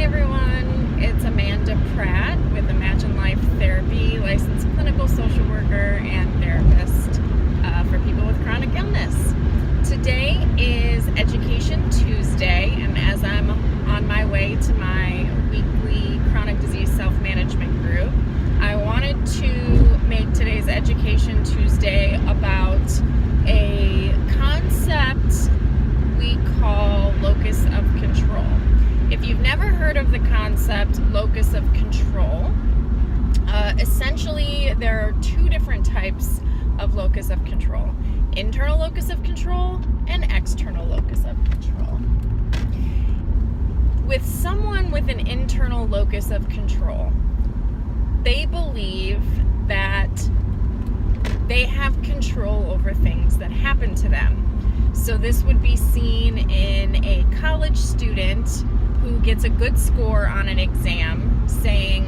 Hi everyone, it's Amanda Pratt with Imagine Life Therapy, licensed clinical social worker and therapist for people with chronic illness. Today is Education Tuesday, and as I'm on my way to my weekly chronic disease self-management group, I wanted to make today's Education Tuesday about a concept we call locus of control. If you've never heard of the concept locus of control, essentially there are two different types of locus of control: internal locus of control and external locus of control. With someone with an internal locus of control, they believe that they have control over things that happen to them. So this would be seen in a college student who gets a good score on an exam saying,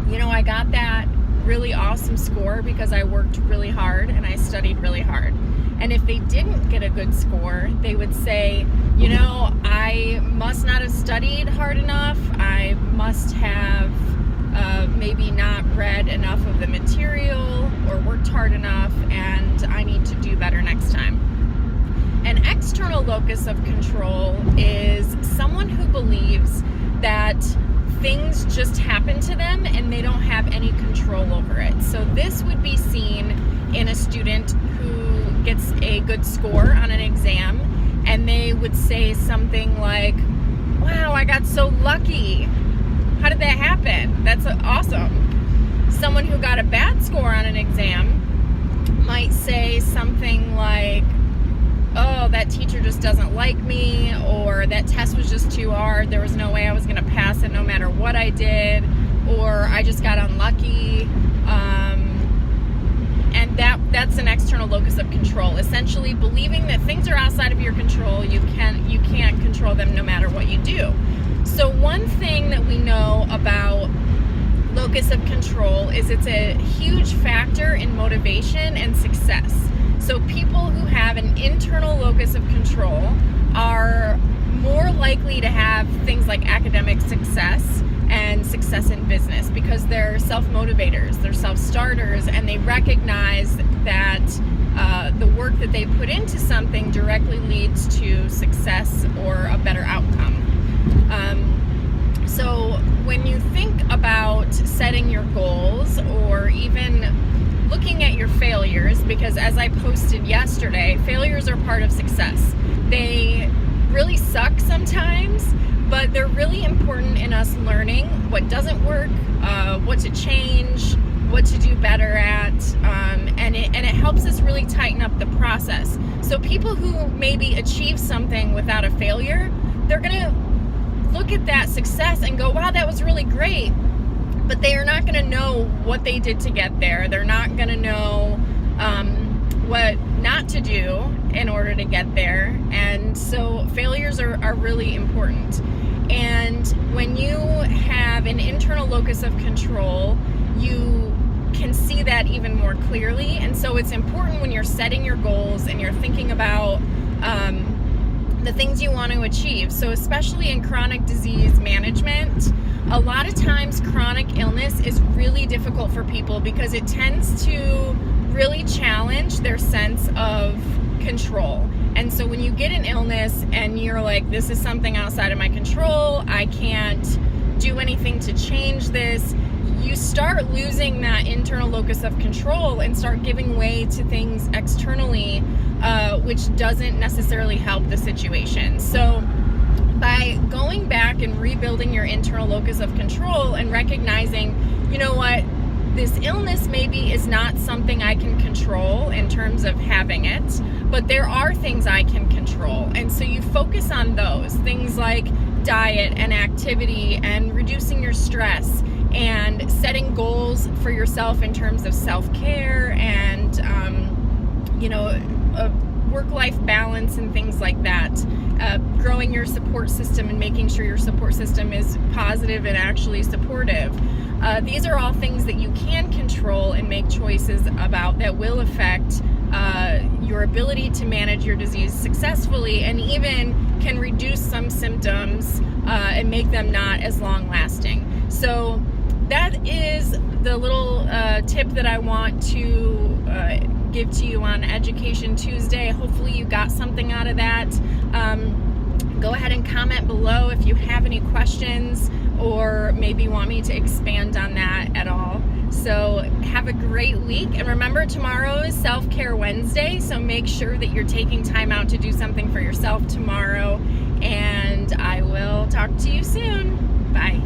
you know, I got that really awesome score because I worked really hard and I studied really hard. And if they didn't get a good score, they would say, you know, I must not have studied hard enough. I must have maybe not read enough of the material or worked hard enough, and I need to do better next time. An external locus of control is someone who believes that things just happen to them and they don't have any control over it. So this would be seen in a student who gets a good score on an exam, and they would say something like, wow, I got so lucky. How did that happen? That's awesome. Someone who got a bad score on an exam might say something like, oh, that teacher just doesn't like me, or that test was just too hard, there was no way I was going to pass it no matter what I did, or I just got unlucky. And that's an external locus of control, essentially believing that things are outside of your control. You can't control them no matter what you do. So one thing that we know about locus of control is it's a huge factor in motivation and success. So people who have an internal locus of control are more likely to have things like academic success and success in business because they're self-motivators, they're self-starters, and they recognize that the work that they put into something directly leads to success or a better outcome. So when you think about setting your goals or even looking at your failures, because as I posted yesterday, failures are part of success. They really suck sometimes, but they're really important in us learning what doesn't work, what to change, what to do better at, and it helps us really tighten up the process. So people who maybe achieve something without a failure, they're gonna look at that success and go, wow, that was really great. But they are not going to know what they did to get there. They're not going to know what not to do in order to get there. And so failures are really important. And when you have an internal locus of control, you can see that even more clearly. And so it's important when you're setting your goals and you're thinking about the things you want to achieve. So especially in chronic disease management, a lot of times chronic illness is really difficult for people because it tends to really challenge their sense of control. And so when you get an illness and you're like, this is something outside of my control, I can't do anything to change this, you start losing that internal locus of control and start giving way to things externally, which doesn't necessarily help the situation. So by going back and rebuilding your internal locus of control and recognizing, you know what, this illness maybe is not something I can control in terms of having it, but there are things I can control. And so you focus on those things like diet and activity and reducing your stress and setting goals for yourself in terms of self-care and, work-life balance and things like that. Growing your support system and making sure your support system is positive and actually supportive. These are all things that you can control and make choices about that will affect your ability to manage your disease successfully, and even can reduce some symptoms and make them not as long lasting. So that is the little tip that I want to give to you on Education Tuesday. Hopefully you got something out of that. Go ahead and comment below if you have any questions or maybe want me to expand on that at all. So have a great week, and remember, tomorrow is Self-Care Wednesday, so make sure that you're taking time out to do something for yourself tomorrow, and I will talk to you soon. Bye.